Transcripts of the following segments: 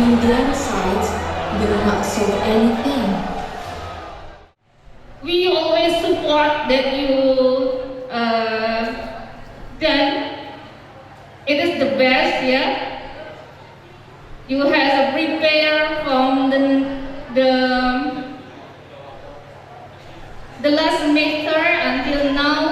Indian sides will not solve anything. We always support that you done. It is the best, yeah. You have prepare from the last semester until now.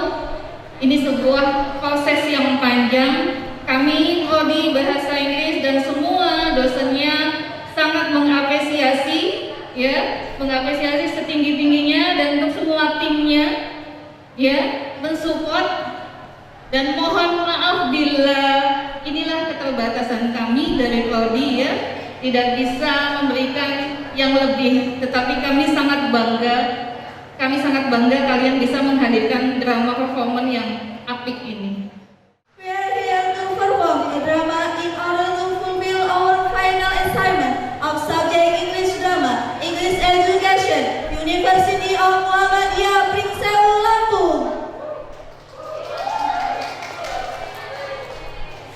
Ini sebuah proses yang panjang. Kami prodi bahasa Inggris dan semua dosennya sangat mengapresiasi, ya, mengapresiasi setinggi-tingginya, dan untuk semua timnya, ya, mensupport, dan mohon maaf bila inilah keterbatasan kami dari prodi, ya, tidak bisa memberikan yang lebih, tetapi kami sangat bangga kalian bisa menghadirkan drama performance yang apik ini. We are here to perform a drama in order to fulfill our final assignment of subject English drama, English education, University of Muhammadiyah Pringsewu Lampung.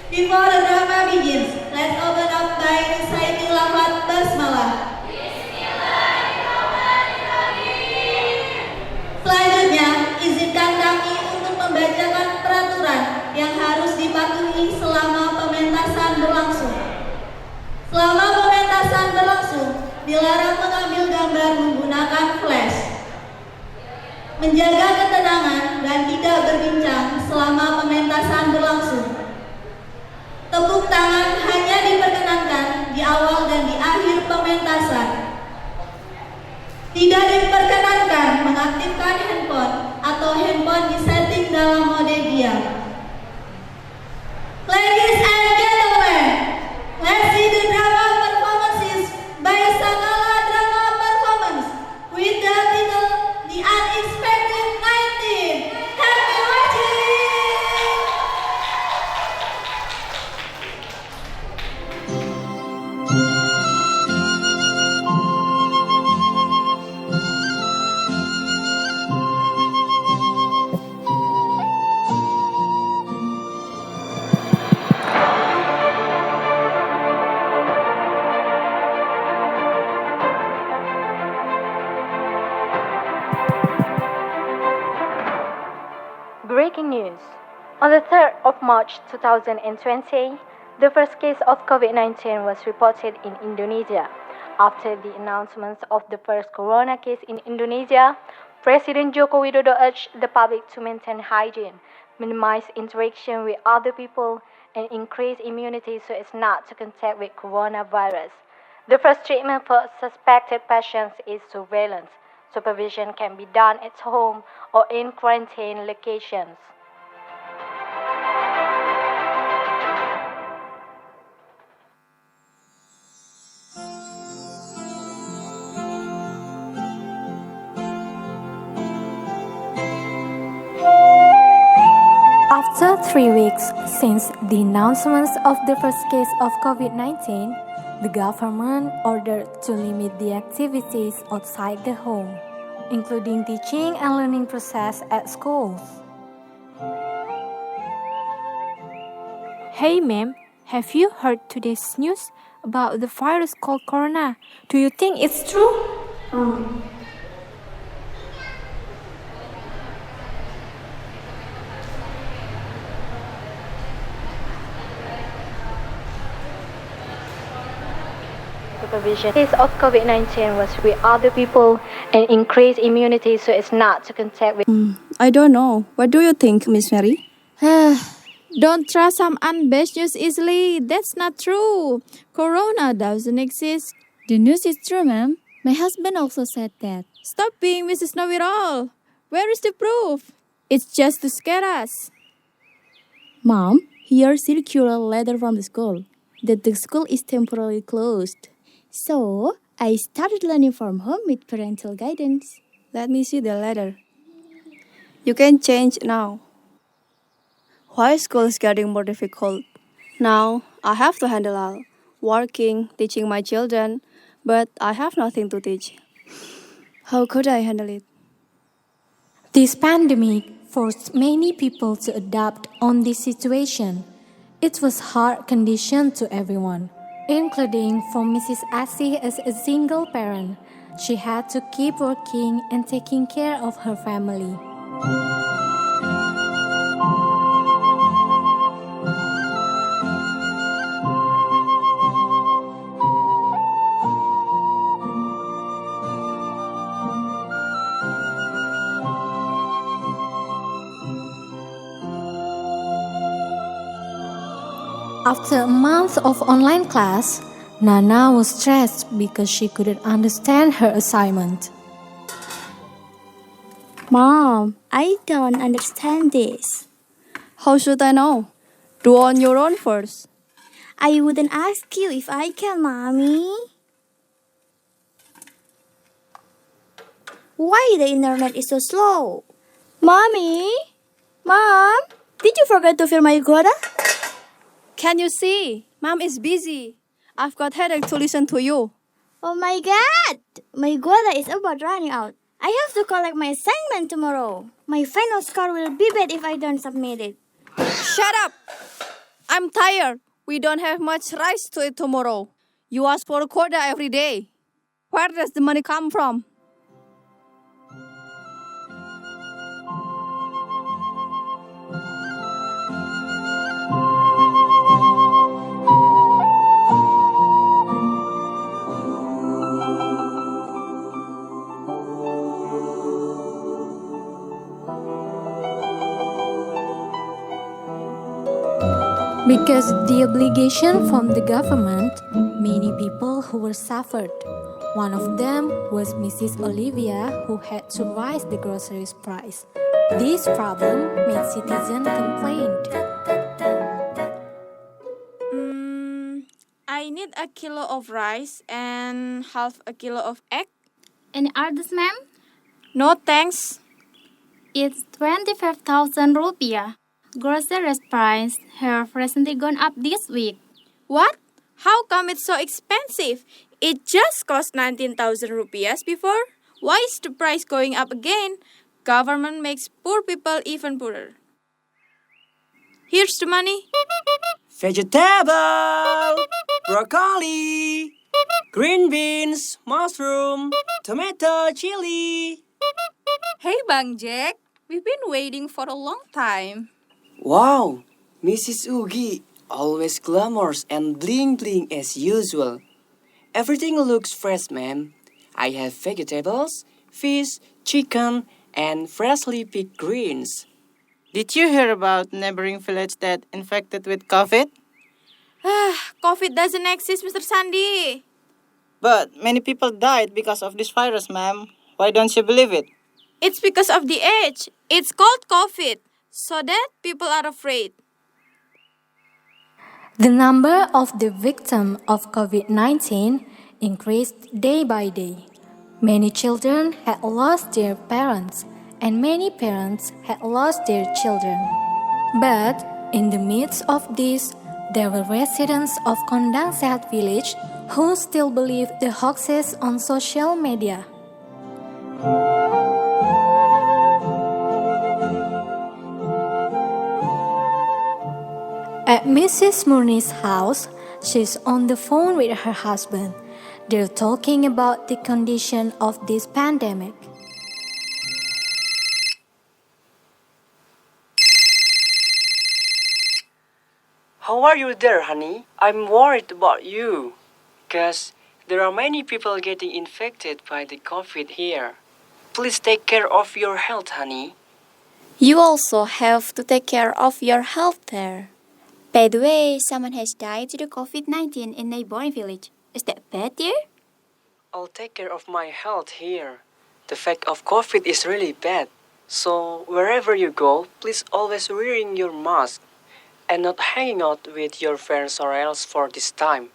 Before the drama begins, let's open up by reciting lafaz basmalah. Selanjutnya, izinkan kami untuk membacakan peraturan yang harus dipatuhi selama pementasan berlangsung. Selama pementasan berlangsung, dilarang mengambil gambar menggunakan flash. Menjaga ketenangan dan tidak berbincang selama pementasan berlangsung. Tepuk tangan hanya diperkenankan di awal dan di akhir pementasan. Tidak diperkenankan mengaktifkan handphone atau handphone disetting dalam mode diam. Ladies and gentlemen, let's see the drama performances by Sakala Drama Performance with the title The Unexpected 19. Happy watching! Breaking news. On the 3rd of March 2020, the first case of COVID-19 was reported in Indonesia. After the announcement of the first corona case in Indonesia, President Joko Widodo urged the public to maintain hygiene, minimize interaction with other people, and increase immunity so as not to contact with coronavirus. The first treatment for suspected patients is surveillance. Supervision can be done at home or in quarantine locations. After 3 weeks since the announcement of the first case of COVID-19, the government ordered to limit the activities outside the home, including teaching and learning process at schools. Hey ma'am, have you heard today's news about the virus called corona? Do you think it's true? Supervision case of COVID-19 was with other people and increase immunity so as not to contact with. I don't know. What do you think, Miss Mary? Don't trust some unbased news easily. That's not true. Corona doesn't exist. The news is true, ma'am. My husband also said that. Stop being Mrs. Know-it-all. Where is the proof? It's just to scare us. Mom, here's circular letter from the school that the school is temporarily closed. So, I started learning from home with parental guidance. Let me see the letter. You can change now. Why school is getting more difficult? Now, I have to handle all. Working, teaching my children, but I have nothing to teach. How could I handle it? This pandemic forced many people to adapt on this situation. It was hard condition to everyone. including for Mrs. Asih as a single parent. She had to keep working and taking care of her family. After a month of online class, Nana was stressed because she couldn't understand her assignment. Mom, I don't understand this. How should I know? Do on your own first. I wouldn't ask you if I can, Mommy. Why the internet is so slow? Mommy? Mom? Did you forget to fill my quota? Can you see? Mom is busy. I've got headache to listen to you. Oh my god! My quota is about running out. I have to collect my assignment tomorrow. My final score will be bad if I don't submit it. Shut up! I'm tired. We don't have much rice to eat tomorrow. You ask for a quota every day. Where does the money come from? Because the obligation from the government, many people who were suffered. One of them was Mrs. Olivia, who had to raise the groceries price. This problem made citizens complain. I need a kilo of rice and half a kilo of egg. Any others, ma'am? No thanks. It's 25,000 rupiah. Groceries price have recently gone up this week. What? How come it's so expensive? It just cost 19,000 rupiahs before. Why is the price going up again? Government makes poor people even poorer. Here's the money. Vegetable, broccoli, green beans, mushroom, tomato, chili. Hey Bang Jack, we've been waiting for a long time. Wow, Mrs. Ugi, always glamorous and bling-bling as usual. Everything looks fresh, ma'am. I have vegetables, fish, chicken, and freshly picked greens. Did you hear about neighboring village that infected with COVID? COVID doesn't exist, Mr. Sandi. But many people died because of this virus, ma'am. Why don't you believe it? It's because of the age. It's called COVID, so that people are afraid. The number of the victims of COVID-19 increased day by day. Many children had lost their parents, and many parents had lost their children. But in the midst of this, there were residents of Kondangsat village who still believed the hoaxes on social media. At Mrs. Murni's house, she's on the phone with her husband. They're talking about the condition of this pandemic. How are you there, honey? I'm worried about you. Because there are many people getting infected by the COVID here. Please take care of your health, honey. You also have to take care of your health there. By the way, someone has died due to COVID-19 in neighboring village. Is that bad, dear? I'll take care of my health here. The fact of COVID is really bad. So wherever you go, please always wearing your mask and not hanging out with your friends or else for this time.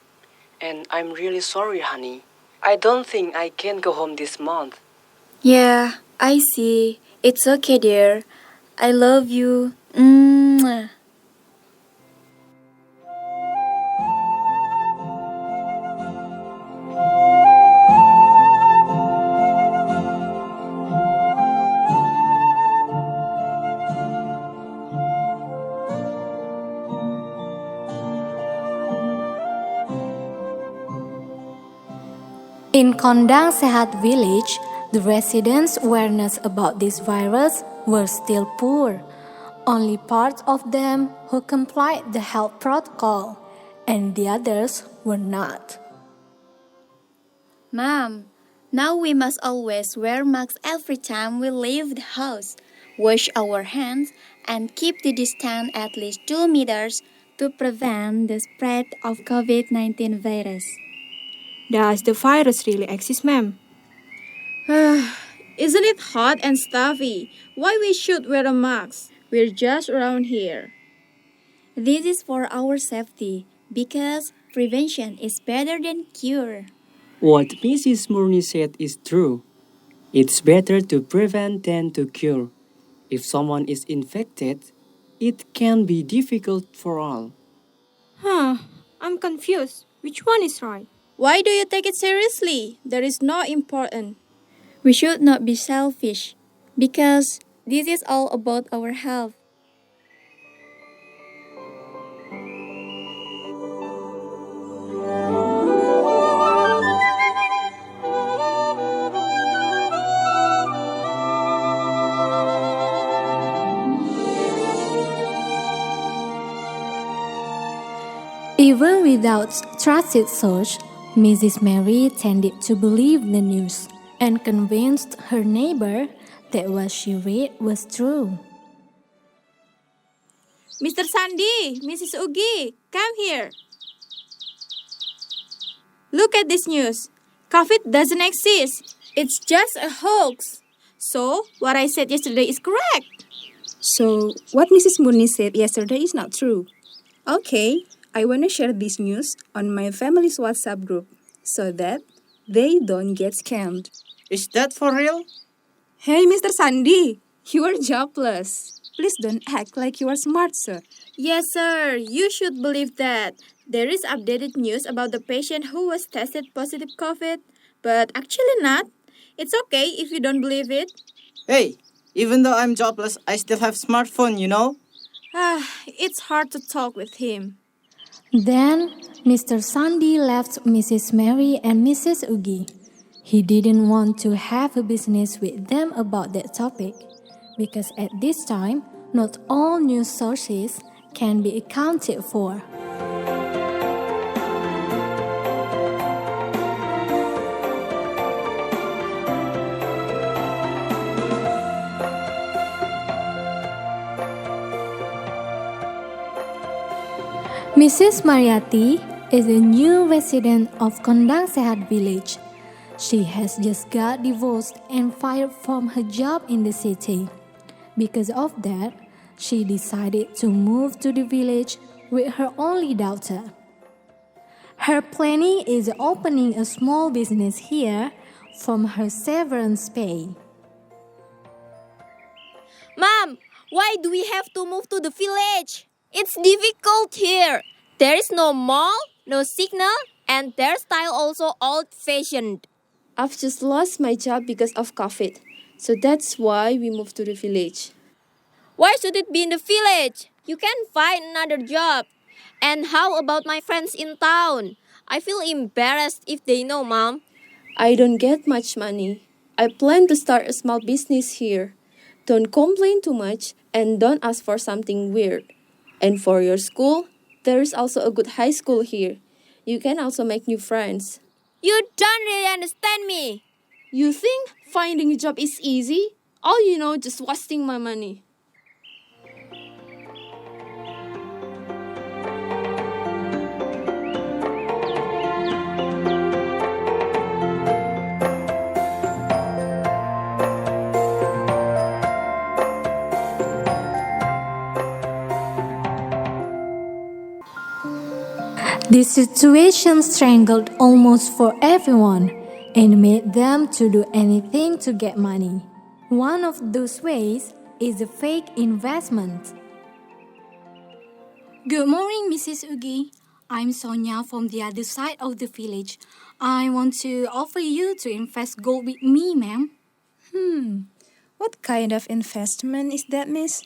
And I'm really sorry, honey. I don't think I can go home this month. Yeah, I see. It's okay, dear. I love you. Mwah. In Kondang Sehat village, the residents' awareness about this virus were still poor. Only part of them who complied the health protocol, and the others were not. Mom, now we must always wear masks every time we leave the house, wash our hands, and keep the distance at least 2 meters to prevent the spread of COVID-19 virus. Does the virus really exist, ma'am? Isn't it hot and stuffy? Why we should wear a mask? We're just around here. This is for our safety because prevention is better than cure. What Mrs. Murni said is true. It's better to prevent than to cure. If someone is infected, it can be difficult for all. I'm confused. Which one is right? Why do you take it seriously? That is not important. We should not be selfish because this is all about our health. Even without trusted source, Mrs. Mary tended to believe the news and convinced her neighbor that what she read was true. Mr. Sandi, Mrs. Ugi, come here. Look at this news. COVID doesn't exist. It's just a hoax. So, what I said yesterday is correct. So, what Mrs. Murni said yesterday is not true. Okay, I want to share this news on my family's WhatsApp group so that they don't get scammed. Is that for real? Hey, Mr. Sandi, you are jobless. Please don't act like you are smart, sir. Yes, sir. You should believe that. There is updated news about the patient who was tested positive COVID, but actually not. It's okay if you don't believe it. Hey, even though I'm jobless, I still have smartphone, you know? It's hard to talk with him. Then, Mr. Sandi left Mrs. Mary and Mrs. Ugi. He didn't want to have a business with them about that topic, because at this time, not all news sources can be accounted for. Mrs. Mariati is a new resident of Kondang Sehat village. She has just got divorced and fired from her job in the city. Because of that, she decided to move to the village with her only daughter. Her planning is opening a small business here from her severance pay. Mom, why do we have to move to the village? It's difficult here. There is no mall, no signal, and their style also old-fashioned. I've just lost my job because of COVID, so that's why we moved to the village. Why should it be in the village? You can find another job. And how about my friends in town? I feel embarrassed if they know, Mom. I don't get much money. I plan to start a small business here. Don't complain too much and don't ask for something weird. And for your school, there is also a good high school here. You can also make new friends. You don't really understand me. You think finding a job is easy? All you know, just wasting my money. This situation strangled almost for everyone and made them to do anything to get money. One of those ways is a fake investment. Good morning, Mrs. Ugi. I'm Sonia from the other side of the village. I want to offer you to invest gold with me, ma'am. What kind of investment is that, miss?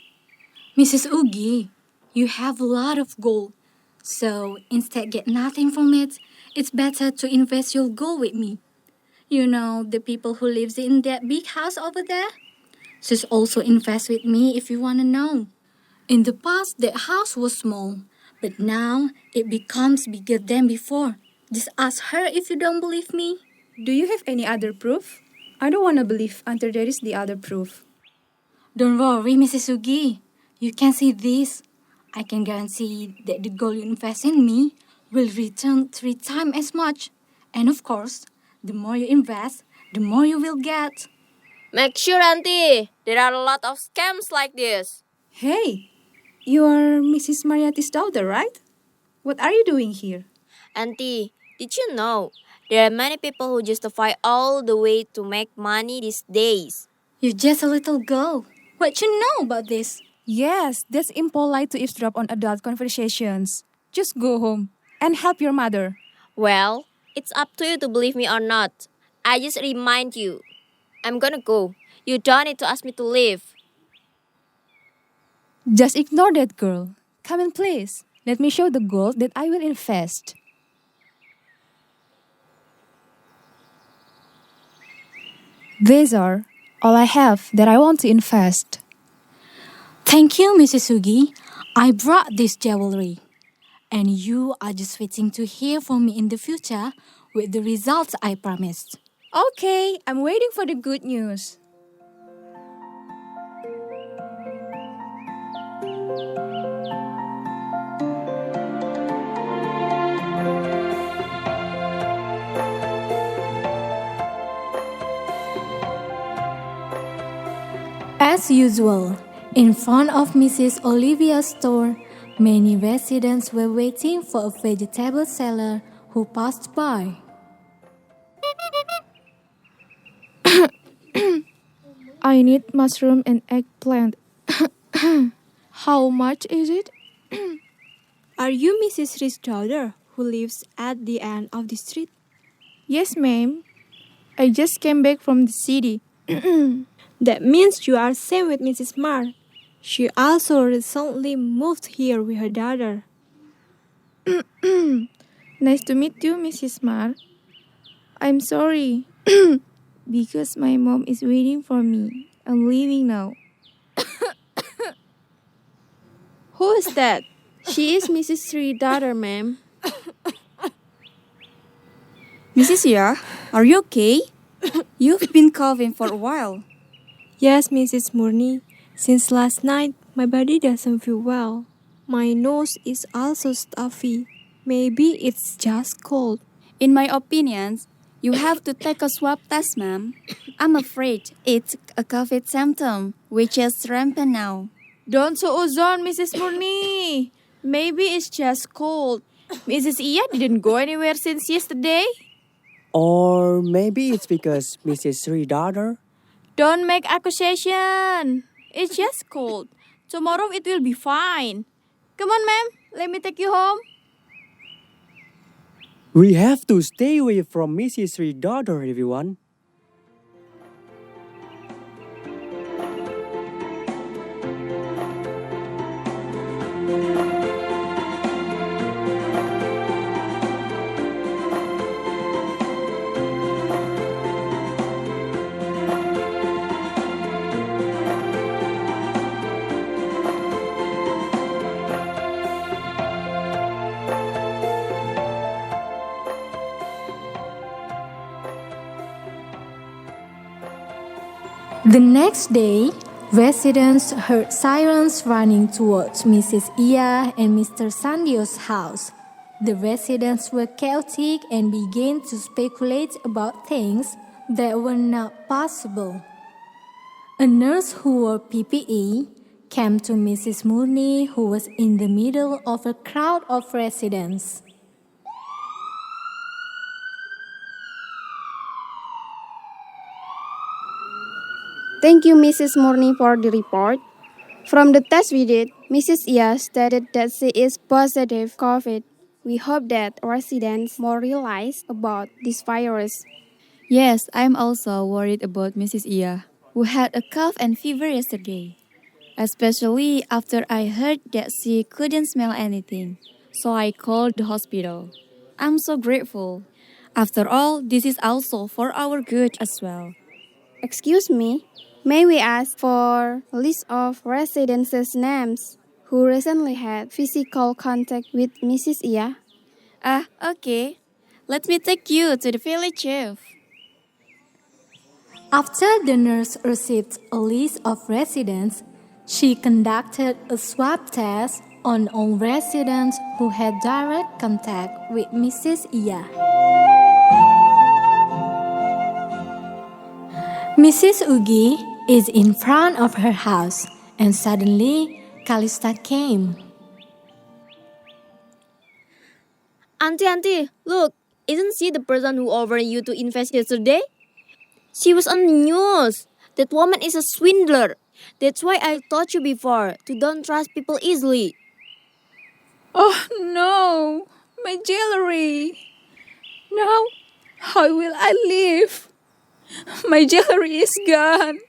Mrs. Ugi, you have a lot of gold. So instead get nothing from it, it's better to invest your gold with me. You know, the people who lives in that big house over there? She's also invest with me if you wanna know. In the past, that house was small, but now it becomes bigger than before. Just ask her if you don't believe me. Do you have any other proof? I don't want to believe until there is the other proof. Don't worry, Mrs. Sugi. You can see this. I can guarantee that the gold you invest in me will return 3 times as much. And of course, the more you invest, the more you will get. Make sure, Auntie, there are a lot of scams like this. Hey, you are Mrs. Mariati's daughter, right? What are you doing here? Auntie, did you know there are many people who justify all the way to make money these days? You're just a little girl. What you know about this? Yes, that's impolite to eavesdrop on adult conversations. Just go home and help your mother. Well, it's up to you to believe me or not. I just remind you. I'm gonna go. You don't need to ask me to leave. Just ignore that girl. Come in, please. Let me show the gold that I will invest. These are all I have that I want to invest. Thank you, Mrs. Sugi. I brought this jewelry. And you are just waiting to hear from me in the future with the results I promised. Okay, I'm waiting for the good news. As usual, in front of Mrs. Olivia's store, many residents were waiting for a vegetable seller who passed by. I need mushroom and eggplant. How much is it? Are you Mrs. Reed's daughter who lives at the end of the street? Yes, ma'am. I just came back from the city. That means you are same with Mrs. Marr. She also recently moved here with her daughter. Nice to meet you, Mrs. Marr. I'm sorry. Because my mom is waiting for me. I'm leaving now. Who is that? She is Mrs. Reed's daughter, ma'am. Mrs. Ya, are you okay? You've been coughing for a while. Yes, Mrs. Murni. Since last night, my body doesn't feel well. My nose is also stuffy. Maybe it's just cold. In my opinion, you have to take a swab test, ma'am. I'm afraid it's a COVID symptom, which is rampant now. Don't suuzon, Mrs. Murni. Maybe it's just cold. Mrs. Iya didn't go anywhere since yesterday. Or maybe it's because Mrs. Reed's daughter. Don't make accusation. It's just cold. Tomorrow it will be fine. Come on, ma'am. Let me take you home. We have to stay away from Mrs. Reed's daughter, everyone. The next day, residents heard sirens running towards Mrs. Iya and Mr. Sandio's house. The residents were chaotic and began to speculate about things that were not possible. A nurse who wore PPE came to Mrs. Murni, who was in the middle of a crowd of residents. Thank you, Mrs. Murni, for the report. From the test we did, Mrs. Iya stated that she is positive COVID. We hope that residents more realize about this virus. Yes, I'm also worried about Mrs. Iya, who had a cough and fever yesterday. Especially after I heard that she couldn't smell anything. So I called the hospital. I'm so grateful. After all, this is also for our good as well. Excuse me, may we ask for a list of residents' names who recently had physical contact with Mrs. Ia? Okay. Let me take you to the village chief. After the nurse received a list of residents, she conducted a swab test on all residents who had direct contact with Mrs. Ia. Mrs. Ugi is in front of her house, and suddenly Kalista came. Auntie, look, isn't she the person who offered you to invest yesterday? She was on the news. That woman is a swindler. That's why I told you before to don't trust people easily. Oh no, my jewelry. Now, how will I live? My jewelry is gone.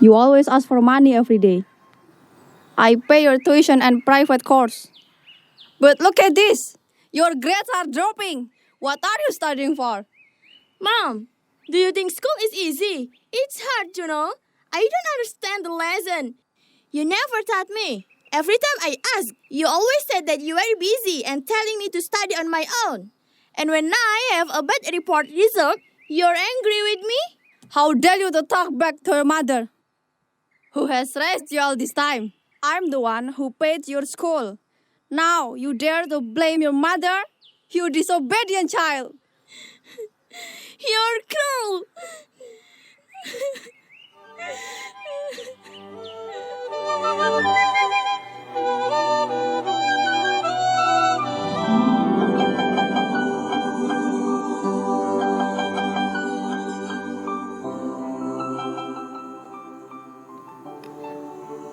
You always ask for money every day. I pay your tuition and private course. But look at this. Your grades are dropping. What are you studying for? Mom, do you think school is easy? It's hard, you know. I don't understand the lesson. You never taught me. Every time I ask, you always said that you were busy and telling me to study on my own. And when I have a bad report result, you're angry with me? How dare you to talk back to your mother, who has raised you all this time? I'm the one who paid your school. Now you dare to blame your mother? You disobedient child. You're cruel.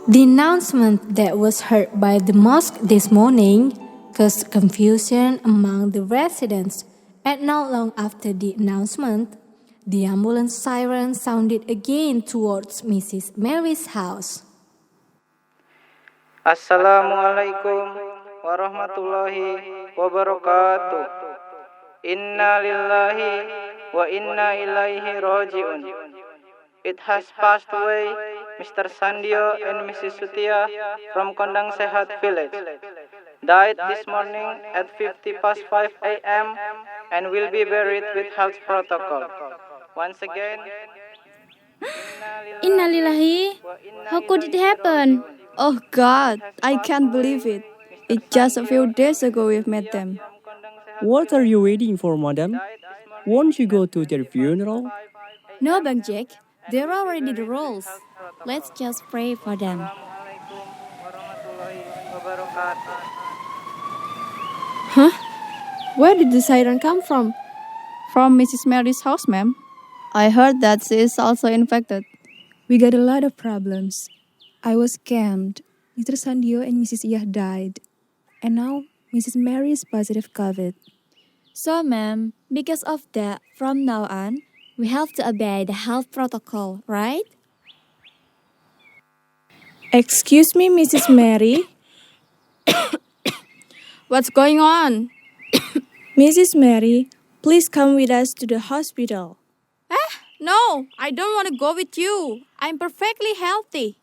The announcement that was heard by the mosque this morning caused confusion among the residents, and not long after the announcement, the ambulance siren sounded again towards Mrs. Mary's house. Assalamualaikum warahmatullahi wabarakatuh. Inna lillahi wa inna ilaihi raji'un. It has passed away Mr. Sandio and Mrs. Sutia from Kondang Sehat village. Died this morning at 5 a.m. and will be buried with health protocol. Once again, Inna lillahi. How could it happen? Oh God, I can't believe it. It's just a few days ago we've met them. What are you waiting for, madam? Won't you go to their funeral? No, Bang Jack. There are already the rules. Let's just pray for them. Huh? Where did the siren come from? From Mrs. Mary's house, ma'am. I heard that she is also infected. We got a lot of problems. I was scammed. Mr. Sandio and Mrs. Iyah died. And now Mrs. Mary is positive COVID. So, ma'am, because of that, from now on, we have to obey the health protocol, right? Excuse me, Mrs. Mary. What's going on? Mrs. Mary, please come with us to the hospital. No, I don't want to go with you. I'm perfectly healthy.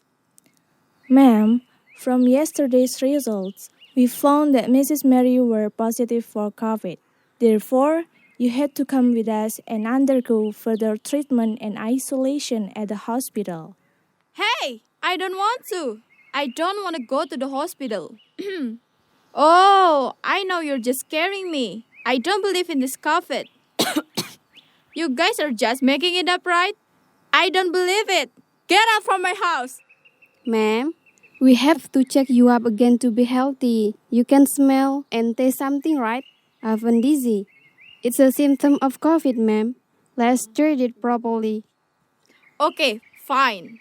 Ma'am, from yesterday's results, we found that Mrs. Mary were positive for COVID. Therefore, you had to come with us and undergo further treatment and isolation at the hospital. Hey, I don't want to. I don't want to go to the hospital. Oh, I know you're just scaring me. I don't believe in this COVID. You guys are just making it up, right? I don't believe it. Get out from my house. Ma'am, we have to check you up again to be healthy. You can smell and taste something, right? I've been dizzy. It's a symptom of COVID, ma'am. Let's treat it properly. Okay, fine.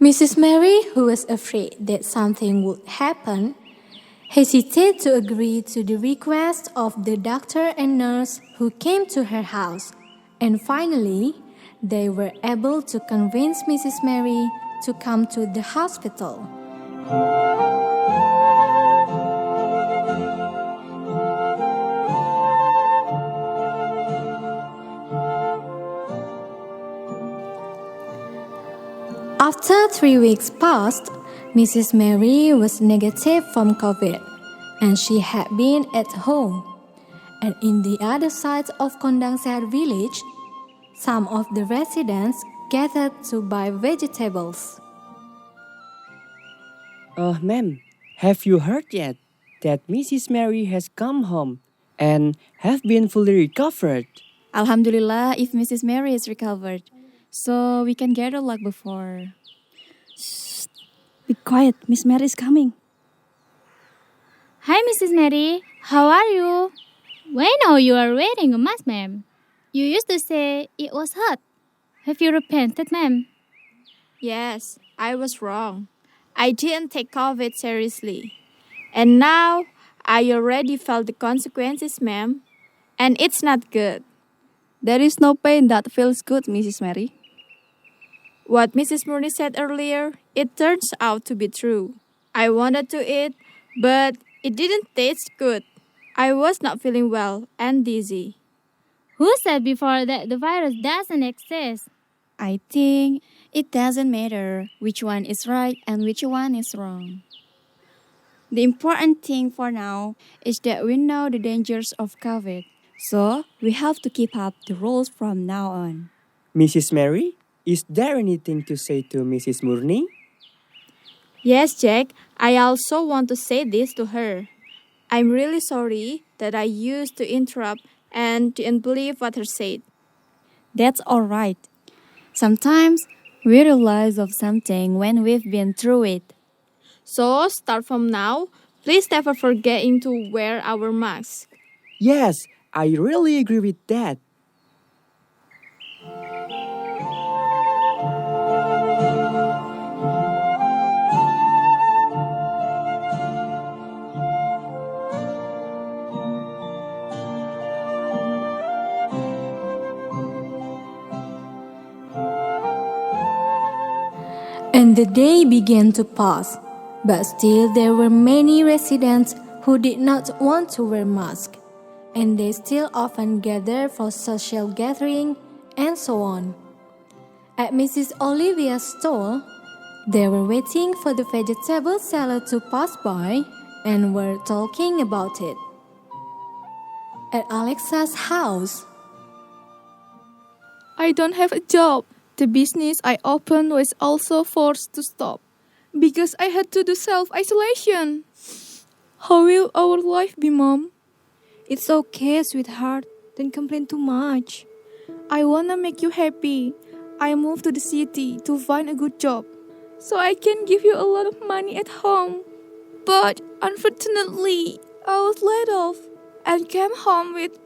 Mrs. Mary, who was afraid that something would happen, hesitated to agree to the request of the doctor and nurse who came to her house, and finally they were able to convince Mrs. Mary to come to the hospital. After 3 weeks passed, Mrs. Mary was negative from COVID, and she had been at home. And in the other side of Kondangsar village, some of the residents gathered to buy vegetables. Ma'am, have you heard yet that Mrs. Mary has come home and have been fully recovered? Alhamdulillah, if Mrs. Mary is recovered, so we can gather like before. Shh, be quiet, Miss Mary is coming. Hi, Mrs. Mary. How are you? Why now you are wearing a mask, ma'am? You used to say it was hot. Have you repented, ma'am? Yes, I was wrong. I didn't take COVID seriously. And now I already felt the consequences, ma'am. And it's not good. There is no pain that feels good, Mrs. Mary. What Mrs. Murni said earlier, it turns out to be true. I wanted to eat, but it didn't taste good. I was not feeling well and dizzy. Who said before that the virus doesn't exist? I think it doesn't matter which one is right and which one is wrong. The important thing for now is that we know the dangers of COVID. So, we have to keep up the rules from now on. Mrs. Mary, is there anything to say to Mrs. Murni? Yes, Jack, I also want to say this to her. I'm really sorry that I used to interrupt and didn't believe what her said. That's alright. Sometimes we realize of something when we've been through it. So, start from now, please never forgetting to wear our masks. Yes, I really agree with that. And the day began to pass, but still there were many residents who did not want to wear masks, and they still often gathered for social gathering and so on. At Mrs. Olivia's stall, they were waiting for the vegetable seller to pass by and were talking about it. At Alexa's house, I don't have a job. The business I opened was also forced to stop because I had to do self-isolation. How will our life be, Mom? It's okay, sweetheart. Don't complain too much. I wanna make you happy. I moved to the city to find a good job, so I can give you a lot of money at home. But unfortunately, I was laid off and came home with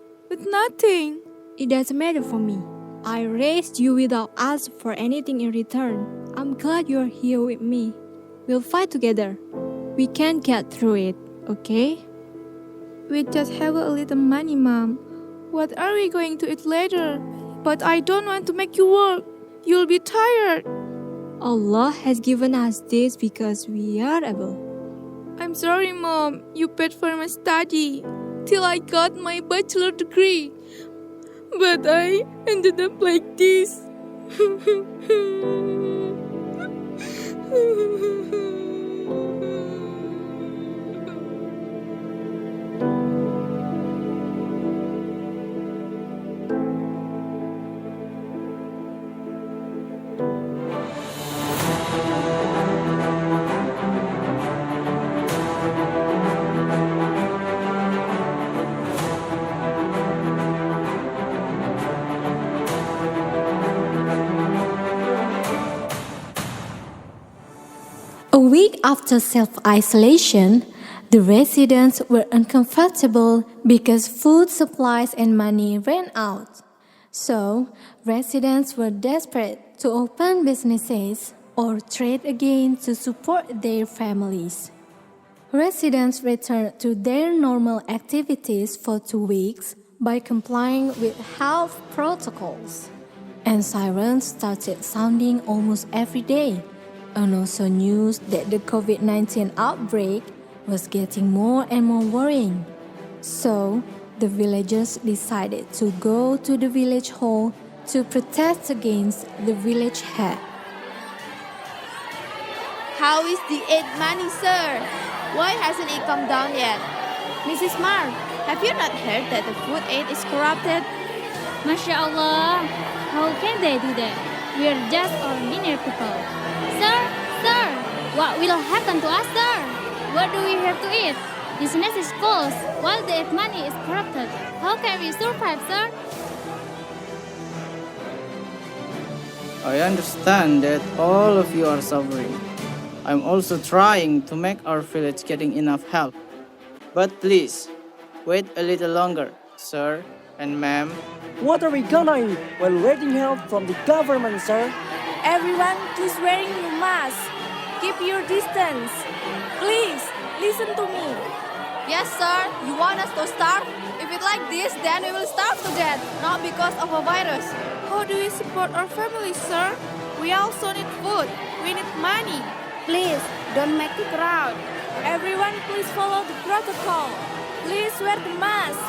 nothing. It doesn't matter for me. I raised you without asking for anything in return. I'm glad you're here with me. We'll fight together. We can get through it, okay? We just have a little money, Mom. What are we going to eat later? But I don't want to make you work. You'll be tired. Allah has given us this because we are able. I'm sorry, Mom. You paid for my study till I got my bachelor degree. But I ended up like this. a week after self-isolation, the residents were uncomfortable because food supplies and money ran out. So, residents were desperate to open businesses or trade again to support their families. Residents returned to their normal activities for 2 weeks by complying with health protocols. and sirens started sounding almost every day, and also news that the COVID-19 outbreak was getting more and more worrying. So, the villagers decided to go to the village hall to protest against the village head. How is the aid money, sir? Why hasn't it come down yet? Mrs. Mar, have you not heard that the food aid is corrupted? Masya Allah, how can they do that? We are just ordinary people. Sir, what will happen to us, sir? What do we have to eat? Business is closed while the aid money is corrupted. How can we survive, sir? I understand that all of you are suffering. I'm also trying to make our village getting enough help. But please, wait a little longer, sir and ma'am. What are we gonna eat while waiting help from the government, sir? Everyone, please wearing your mask. Keep your distance. Please, listen to me. Yes, sir. You want us to starve? If it's like this, then we will starve to death, not because of a virus. How do we support our families, sir? We also need food. We need money. Please, don't make a crowd. Everyone, please follow the protocol. Please wear the mask.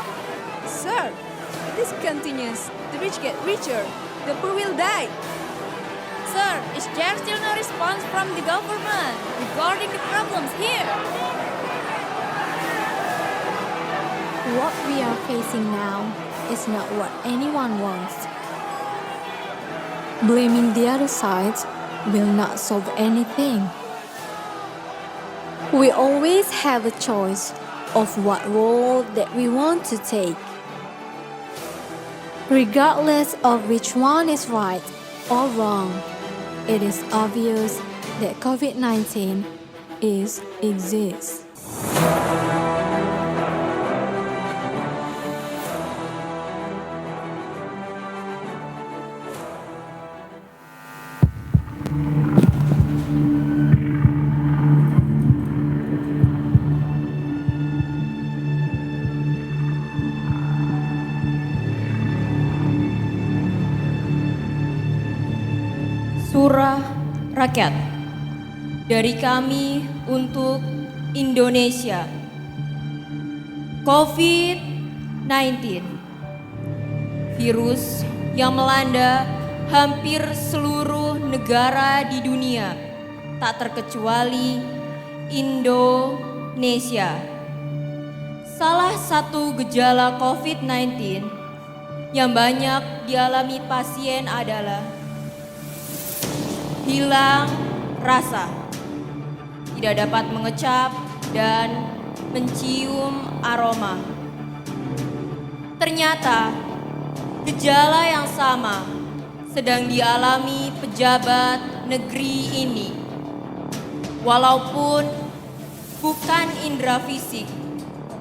Sir, if this continues, the rich get richer, the poor will die. Sir, is there still no response from the government regarding the problems here? What we are facing now is not what anyone wants. Blaming the other side will not solve anything. We always have a choice of what role that we want to take. Regardless of which one is right or wrong, it is obvious that COVID-19 exists. Surah Rakyat dari kami untuk Indonesia. COVID-19, virus yang melanda hampir seluruh negara di dunia, tak terkecuali Indonesia. Salah satu gejala COVID-19 yang banyak dialami pasien adalah hilang rasa, tidak dapat mengecap dan mencium aroma. Ternyata gejala yang sama sedang dialami pejabat negeri ini. Walaupun bukan indera fisik,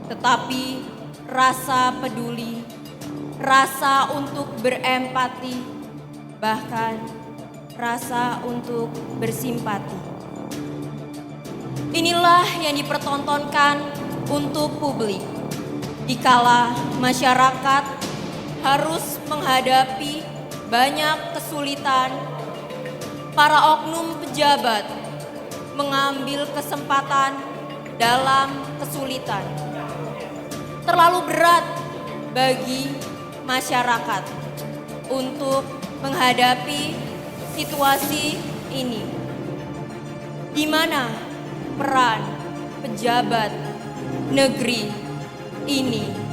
tetapi rasa peduli, rasa untuk berempati, bahkan rasa untuk bersimpati. Inilah yang dipertontonkan untuk publik dikala masyarakat harus menghadapi banyak kesulitan. Para oknum pejabat mengambil kesempatan dalam kesulitan. Terlalu berat bagi masyarakat untuk menghadapi situasi ini, di mana peran pejabat negeri ini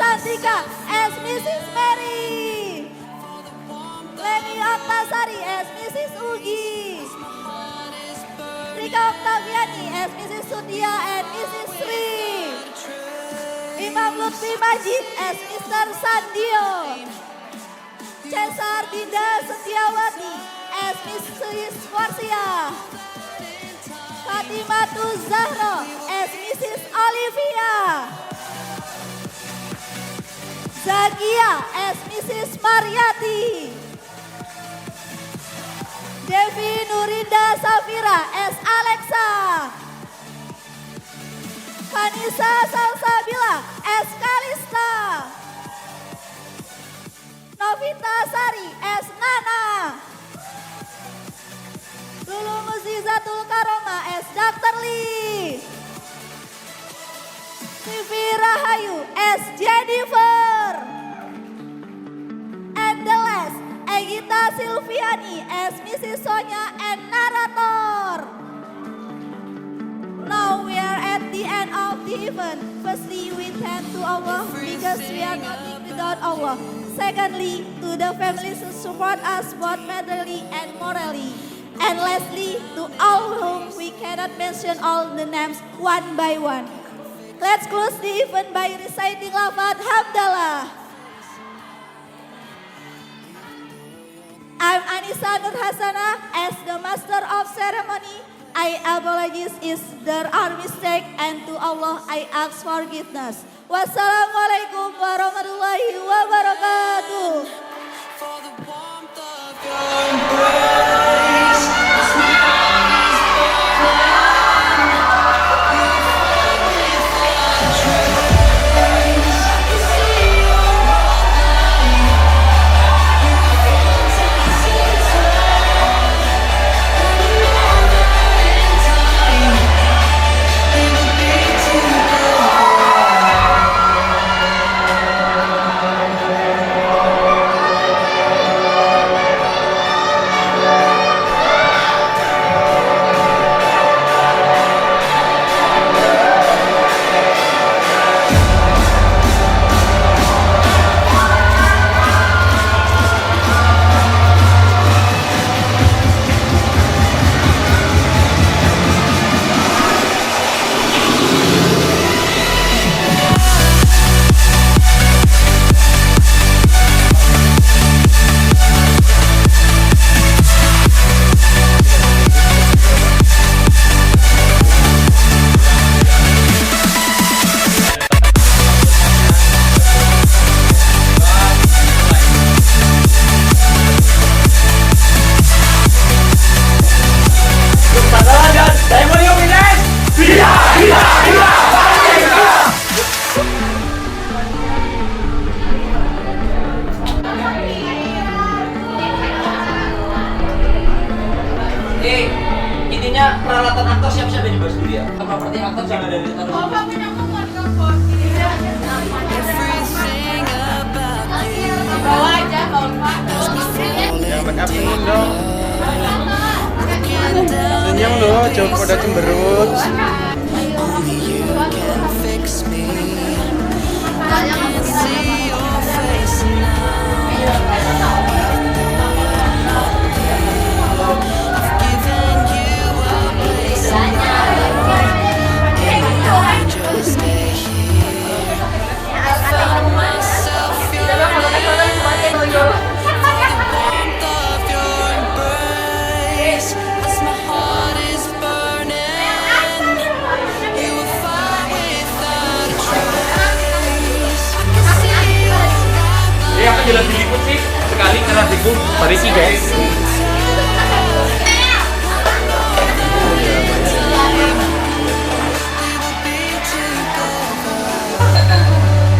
Santika as Mrs. Mary. Leni Oktasari as Mrs. Ugi. Rika Oktaviani as Mrs. Sudia and Mrs. Sri. Imam Lutfi Majid as Mr. Sandio. Cesar Dinda Setiawati as Mrs. Forsia. Fatimatu Zahro as Mrs. Olivia. Zakia as Mrs. Mariati. Devi Nurinda Safira as Alexa. Vanessa Salsabila as Kalista. Novita Sari as Nana. Lulu Muzizatul Karoma as Dr. Lee. Sivi Rahayu as Jennifer. And the last, Egita Silviani as Mrs. Sonia and narrator. Now we are at the end of the event. Firstly, we thank to Allah because we are nothing without Allah. Secondly, to the families who support us both materially and morally. And lastly, to all whom we cannot mention all the names one by one. Let's close the event by reciting lafaz Hamdalah. I'm Anissa Nur Hasana as the master of ceremony. I apologize if there are mistakes and to Allah I ask forgiveness. Wassalamualaikum warahmatullahi wabarakatuh. Peralatan aktor siap-siap jadi bos dulu ya. Properti aktor jangan ada di taruh. Bawa aja, bawa. Ya make up senyum dong. Senyum loh, jangan pada cemberut. Jalan diliput sih sekali karena itu Parisi guys.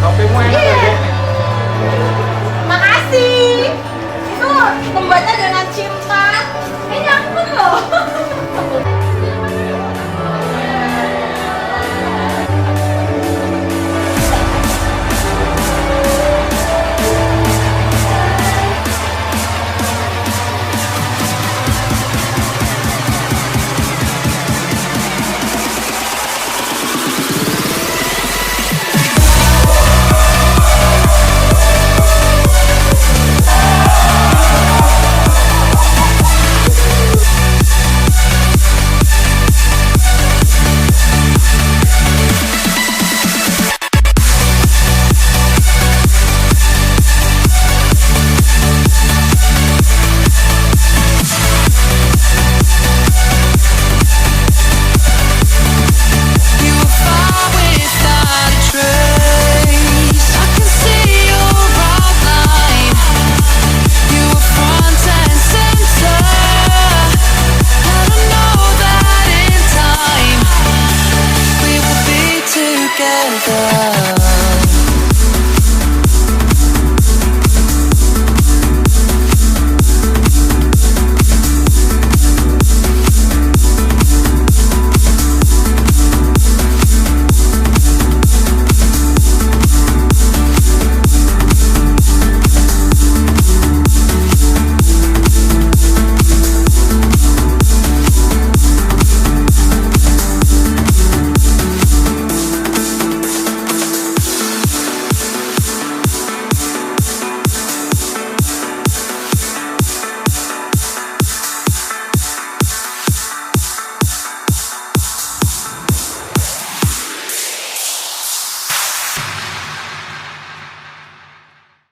Kopimu enak.